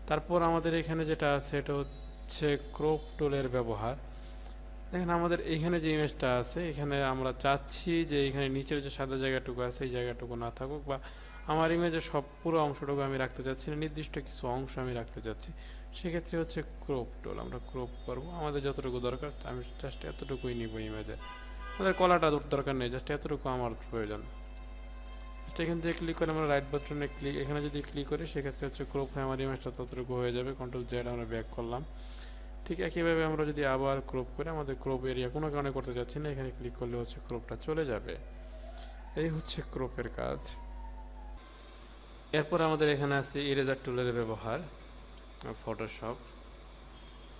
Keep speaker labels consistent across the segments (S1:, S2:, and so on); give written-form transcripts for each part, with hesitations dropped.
S1: তারপর আমাদের এখানে যেটা আছে এটা হচ্ছে ক্রপ টুলের ব্যবহার। দেখেন আমাদের এখানে যে ইমেজটা আছে এখানে আমরা চাচ্ছি যে এখানে নিচের যে সাদা জায়গাটুকু আছে এই জায়গাটুকু না থাকুক, বা আমার ইমেজের সব পুরো অংশটুকু আমি রাখতে চাচ্ছি না, নির্দিষ্ট কিছু অংশ আমি রাখতে চাচ্ছি। সেক্ষেত্রে হচ্ছে ক্রপ টুল, আমরা ক্রপ করব আমাদের যতটুকু দরকার, আমি জাস্ট এতটুকুই নিব ইমেজে। আমাদের কলাটা দরকার নেই, জাস্ট এতটুকু আমার প্রয়োজন। এখান থেকে ক্লিক করে আমরা রাইট বাটনে ক্লিক, এখানে যদি ক্লিক করি সেক্ষেত্রে হচ্ছে ক্রপ হয়ে আমার ইমেজটা ততটুকু হয়ে যাবে। কন্ট্রোল জেড আমরা ব্যাক করলাম। ঠিক একইভাবে আমরা যদি আবার ক্রপ করে, আমাদের ক্রপ এরিয়া কোনো কারণে করতে যাচ্ছি না, এখানে ক্লিক করলে হচ্ছে ক্রপটা চলে যাবে। এই হচ্ছে ক্রপের কাজ। এরপর আমাদের এখানে আছে ইরেজার টুলের ব্যবহার। ফটোশপ,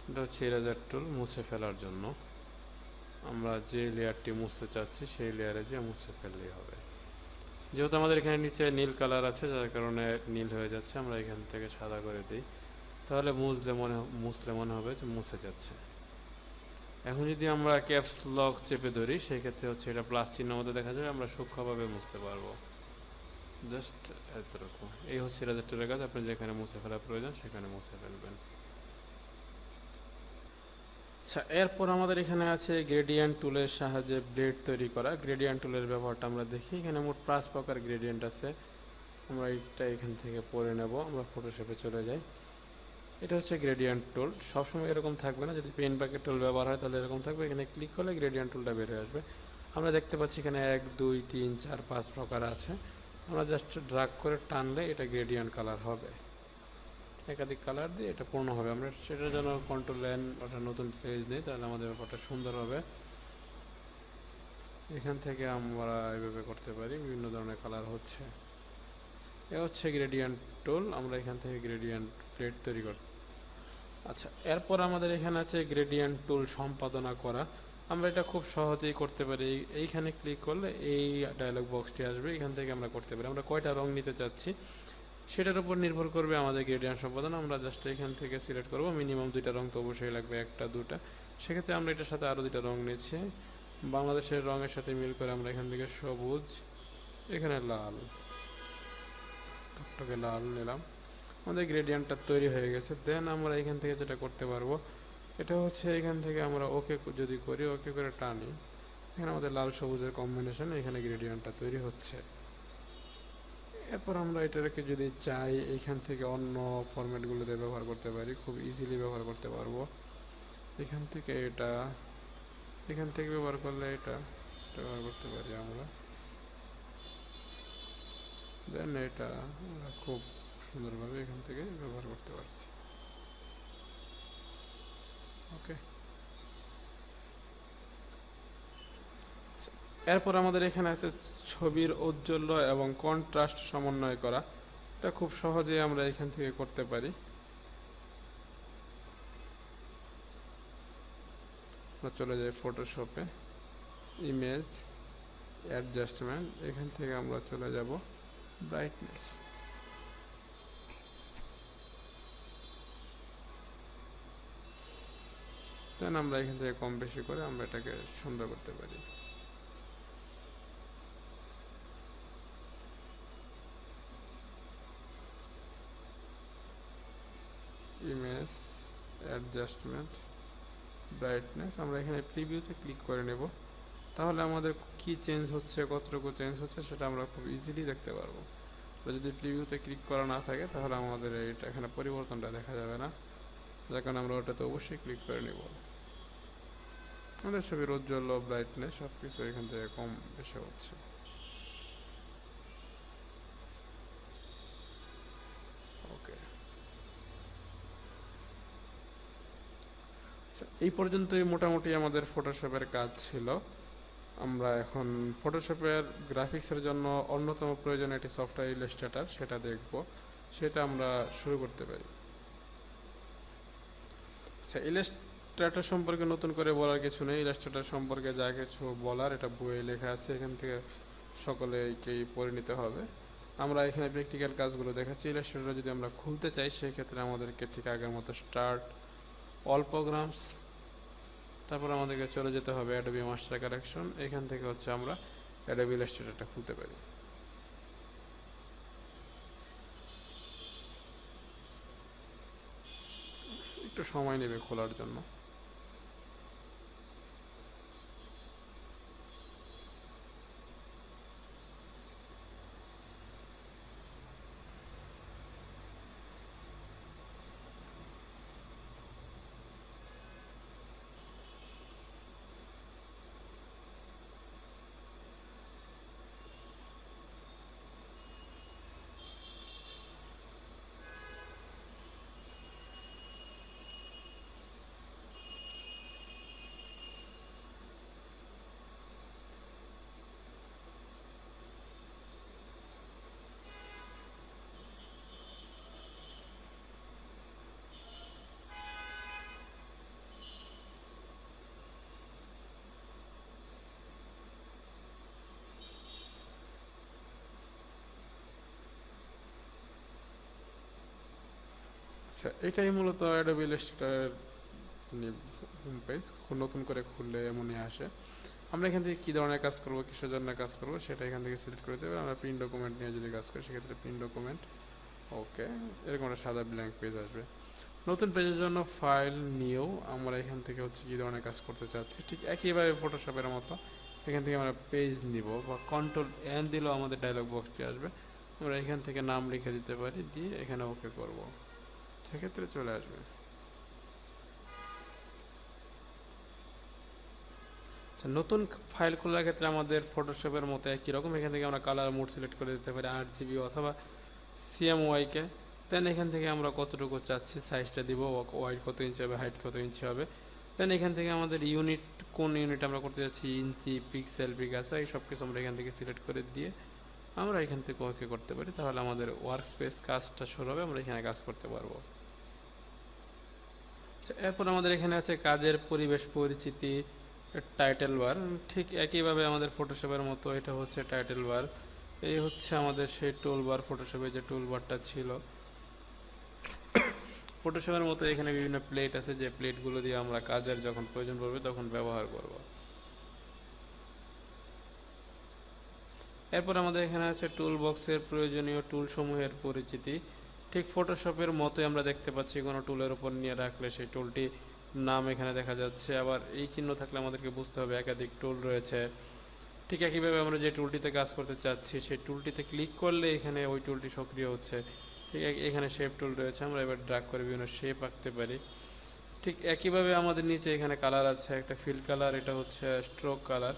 S1: এটা হচ্ছে ইরেজার টুল মুছে ফেলার জন্য। আমরা যে লেয়ারটি মুছতে চাচ্ছি সেই লেয়ারে যে মুছে ফেললেই হবে। যেহেতু আমাদের এখানে নিচে নীল কালার আছে যার কারণে নীল হয়ে যাচ্ছে, আমরা এখান থেকে সাদা করে দিই, তাহলে মুছলে মনে হবে যে মুছে যাচ্ছে। এখন যদি আমরা ক্যাপস লক চেপে ধরি সেক্ষেত্রে হচ্ছে এটা প্লাস চিহ্নের মধ্যে দেখা যাবে, আমরা সূক্ষ্মভাবে মুছতে পারবো। জাস্ট এতটুকু। এই হচ্ছে ইরেজার কাজ। আপনি যেখানে মুছে ফেলার প্রয়োজন সেখানে মুছে ফেলবেন। আচ্ছা, এরপর আমাদের এখানে আছে গ্রেডিয়েন্ট টুলের সাহায্যে ব্লেড তৈরি করা। গ্রেডিয়েন্ট টুলের ব্যবহারটা আমরা দেখি। এখানে মোট 5 প্রকার গ্রেডিয়েন্ট আছে, আমরা এইটা এখান থেকে পড়ে নেব। আমরা ফটোশপে চলে যাই। এটা হচ্ছে গ্রেডিয়েন্ট টুল। সবসময় এরকম থাকবে না, যদি পেন বাকেট টুল ব্যবহার হয় তাহলে এরকম থাকবে। এখানে ক্লিক করলে গ্রেডিয়েন্ট টুলটা বের হয়ে আসবে। আমরা দেখতে পাচ্ছি এখানে 1 2 3 4 5 প্রকার আছে। আমরা জাস্ট ড্রাগ করে টানলে এটা গ্রেডিয়েন্ট কালার হবে। একাধিক কালার দিয়ে এটা পূর্ণ হবে। আমরা সেটার জন্য কন্ট্রোল এন ওটা নতুন পেজ নিই, তাহলে আমাদের ব্যাপারটা সুন্দর হবে। এখান থেকে আমরা এইভাবে করতে পারি, বিভিন্ন ধরনের কালার হচ্ছে। এ হচ্ছে গ্রেডিয়েন্ট টুল। আমরা এখান থেকে গ্রেডিয়েন্ট প্লেট তৈরি করি। আচ্ছা, এরপর আমাদের এখানে আছে গ্রেডিয়েন্ট টুল সম্পাদনা করা। আমরা এটা খুব সহজেই করতে পারি। এইখানে ক্লিক করলে এই ডায়লগ বক্সটি আসবে, এখান থেকে আমরা করতে পারি। আমরা কয়টা রং নিতে চাচ্ছি সেটার উপর নির্ভর করবে আমাদের গ্রেডিয়েন্ট সম্পাদনা। আমরা জাস্ট এখান থেকে সিলেক্ট করব, মিনিমাম 2টা রং তো অবশ্যই লাগবে, 1টা 2টা। সেক্ষেত্রে আমরা এটার সাথে আরও 2টা রং নিচ্ছি। বাংলাদেশের রঙের সাথে মিল করে আমরা এখান থেকে সবুজ, এখানে লাল, টকটকে লাল নিলাম। আমাদের গ্রেডিয়েন্টটা তৈরি হয়ে গেছে। দেন আমরা এখান থেকে যেটা করতে পারবো এটা হচ্ছে এখান থেকে আমরা ওকে যদি করি, ওকে করে টানি, এখানে আমাদের লাল সবুজের কম্বিনেশন, এখানে গ্রেডিয়েন্টটা তৈরি হচ্ছে। এরপর আমরা এটাকে যদি চাই এখান থেকে অন্য ফরম্যাটগুলোতে ব্যবহার করতে পারি, খুব ইজিলি ব্যবহার করতে পারবো। এখান থেকে এটা, এখান থেকে ব্যবহার করলে এটা ব্যবহার করতে পারি আমরা। দেন এটা আমরা খুব সুন্দরভাবে এখান থেকে ব্যবহার করতে পারছি। ওকে, এরপর আমাদের এখানে আছে ছবির ঔজ্জ্বল্য এবং কন্ট্রাস্ট সমন্বয় করা। এটা খুব সহজেই আমরা এখান থেকে করতে পারি। আমরা চলে যাই ফটোশপে, ইমেজ, অ্যাডজাস্টমেন্ট, এখান থেকে আমরা চলে যাব ব্রাইটনেস। দেন আমরা এখান থেকে কম বেশি করে আমরা এটাকে সুন্দর করতে পারি। ইমেজ, অ্যাডজাস্টমেন্ট, ব্রাইটনেস, আমরা এখানে প্রিভিউতে ক্লিক করে নেব। তাহলে আমাদের কি চেঞ্জ হচ্ছে, কতটুকু চেঞ্জ হচ্ছে সেটা আমরা খুব ইজিলি দেখতে পারবো। যদি প্রিভিউতে ক্লিক করা না থাকে তাহলে আমাদের এটা এখানে পরিবর্তনটা দেখা যাবে না, যার কারণে আমরা ওটাতে অবশ্যই ক্লিক করে নেব। আমাদের ছবির উজ্জ্বল, ব্রাইটনেস সব কিছু এখান থেকে কম বেশি হচ্ছে। ওকে, আচ্ছা, এই পর্যন্তই মোটামুটি আমাদের ফটোশপের কাজ ছিল। আমরা এখন ফটোশপের গ্রাফিক্সের জন্য অন্যতম প্রয়োজনীয় একটি সফটওয়্যার ইলাস্ট্রেটর, সেটা দেখব, সেটা আমরা শুরু করতে পারি। আচ্ছা, ইলাস্ট্রেটর সম্পর্কে নতুন করে বলার কিছু নেই। ইলাস্ট্রেটর সম্পর্কে যা কিছু বলার এটা বইয়ে লেখা আছে, এখান থেকে সকলেকেই পড়ে নিতে হবে। আমরা এখানে প্র্যাকটিক্যাল কাজগুলো দেখাচ্ছি। ইলাস্ট্রেটর যদি আমরা খুলতে চাই সেক্ষেত্রে আমাদেরকে ঠিক আগের মতো স্টার্ট, অল প্রোগ্রামস, তারপর আমাদেরকে চলে যেতে হবে অ্যাডোবি মাস্টার কালেকশন। এখান থেকে হচ্ছে আমরা অ্যাডোবি ইলাস্ট্রেটরটা খুলতে পারি। একটু সময় নেবে খোলার জন্য। আচ্ছা, এটাই মূলত অ্যাডোবি ইলাস্ট্রেটর হোম পেজ নতুন করে খুললে এমনই আসে। আমরা এখান থেকে কী ধরনের কাজ করব, কিসের জন্য কাজ করব সেটা এখান থেকে সিলেক্ট করে দেবে। আমরা প্রিন্ট ডকুমেন্ট নিয়ে যদি কাজ করি সেক্ষেত্রে প্রিন্ট ডকুমেন্ট, ওকে, এরকম একটা সাদা ব্ল্যাঙ্ক পেজ আসবে। নতুন পেজের জন্য ফাইল নিয়েও আমরা এখান থেকে হচ্ছে কী ধরনের কাজ করতে চাচ্ছি, ঠিক একইভাবে ফটোশপের মতো এখান থেকে আমরা পেজ নিব বা কন্ট্রোল এন দিলেও আমাদের ডায়লগ বক্সটি আসবে। আমরা এখান থেকে নাম লিখে দিতে পারি, দিয়ে এখানে ওকে করব, সেক্ষেত্রে চলে আসবে। নতুন ফাইল খোলার ক্ষেত্রে আমাদের ফটোশপের মতো একই রকম এখান থেকে আমরা কালার মোড সিলেক্ট করে দিতে পারি 8GB অথবা CMYK। দেন এখান থেকে আমরা কতটুকু চাচ্ছি সাইজটা দিব, ওয়াইড কত ইঞ্চি হবে, হাইট কত ইঞ্চি হবে। দেন এখান থেকে আমাদের ইউনিট, কোন ইউনিট আমরা করতে যাচ্ছি, ইঞ্চি, পিক্সেল, পিকাসা, এই সব কিছু আমরা এখান থেকে সিলেক্ট করে দিয়ে আমরা এখান থেকে ওকে করতে পারি। তাহলে আমাদের ওয়ার্ক স্পেস কাজটা শুরু হবে, আমরা এখানে কাজ করতে পারবো। এরপর আমাদের এখানে আছে কাজের পরিবেশ পরিচিতি, টাইটেল বার। ঠিক একইভাবে আমাদের ফটোশপের মতো এটা হচ্ছে টাইটেল বার। এই হচ্ছে আমাদের সেই টুল বার, ফটোশপে যে টুল বারটা ছিল ফটোশপের মতো এখানে বিভিন্ন প্লেট আছে, যে প্লেটগুলো দিয়ে আমরা কাজের যখন প্রয়োজন পড়বে তখন ব্যবহার করব। এরপর আমাদের এখানে আছে টুল বক্সের প্রয়োজনীয় টুল সমূহের পরিচিতি। ঠিক ফটোশপের মতোই আমরা দেখতে পাচ্ছি কোনো টুলের উপর নিয়ে রাখলে সেই টুলটি নাম এখানে দেখা যাচ্ছে। আবার এই চিহ্ন থাকলে আমাদেরকে বুঝতে হবে একাধিক টুল রয়েছে। ঠিক একইভাবে আমরা যে টুলটিতে কাজ করতে চাচ্ছি সেই টুলটিতে ক্লিক করলে এখানে ওই টুলটি সক্রিয় হচ্ছে। ঠিক এখানে শেপ টুল রয়েছে, আমরা এবার ড্র্যাগ করে বিভিন্ন শেপ আঁকতে পারি। ঠিক একইভাবে আমাদের নিচে এখানে কালার আছে, একটা ফিল কালার, এটা হচ্ছে স্ট্রোক কালার,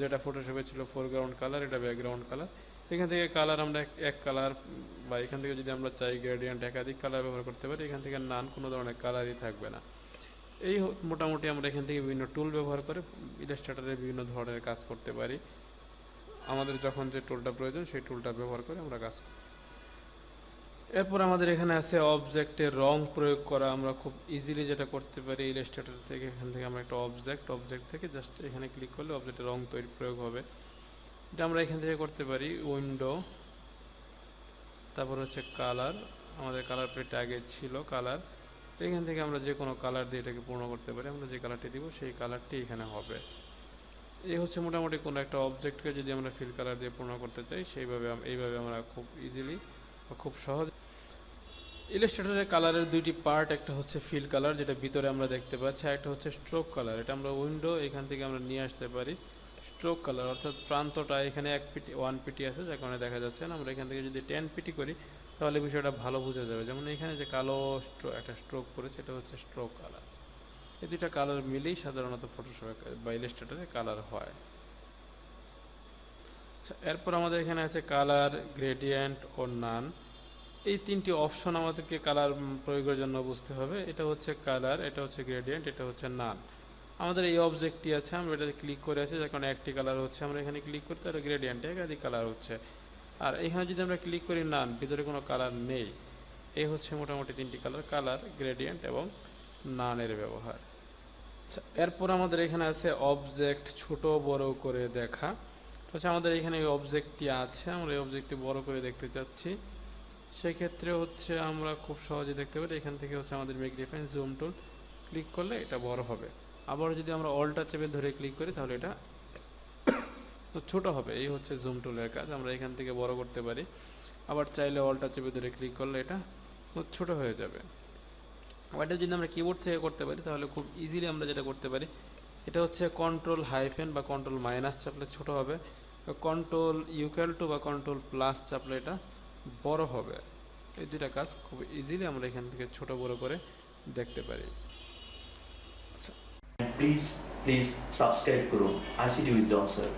S1: যেটা ফটোশপে ছিল ফোরগ্রাউন্ড কালার, এটা ব্যাকগ্রাউন্ড কালার। এখান থেকে কালার আমরা এক কালার, বা এখান থেকে যদি আমরা চাই গ্রেডিয়েন্ট একাধিক কালার ব্যবহার করতে পারি। এখান থেকে নান কোনো ধরনের কালারই থাকবে না। এই মোটামুটি আমরা এখান থেকে বিভিন্ন টুল ব্যবহার করে ইলাস্ট্রেটরের বিভিন্ন ধরনের কাজ করতে পারি। আমাদের যখন যে টুলটা প্রয়োজন সেই টুলটা ব্যবহার করে আমরা কাজ করি। এরপর আমাদের এখানে আছে অবজেক্টের রং প্রয়োগ করা। আমরা খুব ইজিলি যেটা করতে পারি ইলাস্ট্রেটর থেকে, এখান থেকে আমরা একটা অবজেক্ট থেকে জাস্ট এখানে ক্লিক করলে অবজেক্টের রং তৈরি প্রয়োগ হবে। এটা আমরা এখান থেকে করতে পারি উইন্ডো, তারপর হচ্ছে কালার, আমাদের কালার প্লেটে আগে ছিল কালার, এখান থেকে আমরা যে কোনো কালার দিয়ে এটাকে পূর্ণ করতে পারি। আমরা যে কালারটি দিব সেই কালারটি এখানে হবে। এই হচ্ছে মোটামুটি কোনো একটা অবজেক্টকে যদি আমরা ফিল কালার দিয়ে পূর্ণ করতে চাই এইভাবে আমরা খুব ইজিলি বা খুব সহজ। ইলাস্ট্রেটরের কালারের দুইটি পার্ট, একটা হচ্ছে ফিল কালার যেটা ভিতরে আমরা দেখতে পাচ্ছি, আর একটা হচ্ছে স্ট্রোক কালার। এটা আমরা উইন্ডো এখান থেকে আমরা নিয়ে আসতে পারি। স্ট্রোক কালার অর্থাৎ প্রান্তটা এখানে 1 পিটি আছে, যার কারণে দেখা যাচ্ছে না। আমরা এখান থেকে যদি 10 পিটি করি তাহলে বিষয়টা ভালো বোঝা যাবে। যেমন এখানে যে কালো একটা স্ট্রোক পড়েছে এটা হচ্ছে স্ট্রোক কালার। এই দুইটা কালার মিলেই সাধারণত ফটোশপে বা ইলাস্ট্রেটরে কালার হয়। আচ্ছা, এরপর আমাদের এখানে আছে কালার, গ্রেডিয়েন্ট ও নান। এই তিনটি অপশন আমাদেরকে কালার প্রয়োগের জন্য বুঝতে হবে। এটা হচ্ছে কালার, এটা হচ্ছে গ্রেডিয়েন্ট, এটা হচ্ছে নান। আমাদের এই অবজেক্টটি আছে, আমরা এটাতে ক্লিক করে আছি, যার কারণে একটি কালার হচ্ছে। আমরা এখানে ক্লিক করতে আর গ্রেডিয়েন্টে একাধিক কালার হচ্ছে। আর এখানে যদি আমরা ক্লিক করি নান, ভিতরে কোনো কালার নেই। এই হচ্ছে মোটামুটি তিনটি কালার, গ্রেডিয়েন্ট এবং নানের ব্যবহার। আচ্ছা, এরপর আমাদের এখানে আছে অবজেক্ট ছোট বড় করে দেখা। আচ্ছা, আমাদের এখানে এই অবজেক্টটি আছে, আমরা এই অবজেক্টটি বড় করে দেখতে চাচ্ছি। সেক্ষেত্রে হচ্ছে আমরা খুব সহজে দেখতে পারি, এখান থেকে হচ্ছে আমাদের ম্যাগনিফাইং জুম টুল ক্লিক করলে এটা বড় হবে। আবার যদি আমরা অল্টা চেপে ধরে ক্লিক করি তাহলে এটা ছোট হবে। এই হচ্ছে জুম টুলের কাজ, আমরা এখান থেকে বড় করতে পারি। আবার চাইলে অল্টা চেপে ধরে ক্লিক করলে এটা ছোট হয়ে যাবে। এটা যদি আমরা কিবোর্ড থেকে করতে পারি তাহলে খুব ইজিলি আমরা যেটা করতে পারি, এটা হচ্ছে কন্ট্রোল হাইফেন বা কন্ট্রোল মাইনাস চাপলে ছোট হবে, কন্ট্রোল ইকুয়াল টু বা কন্ট্রোল প্লাস চাপলে এটা বড় হবে। এই দুইটা কাজ খুব ইজিলি আমরা এখান থেকে ছোট বড় করে দেখতে পারি। আচ্ছা,
S2: প্লিজ প্লিজ সাবস্ক্রাইব করুন আইসিটি উইথ স্যার।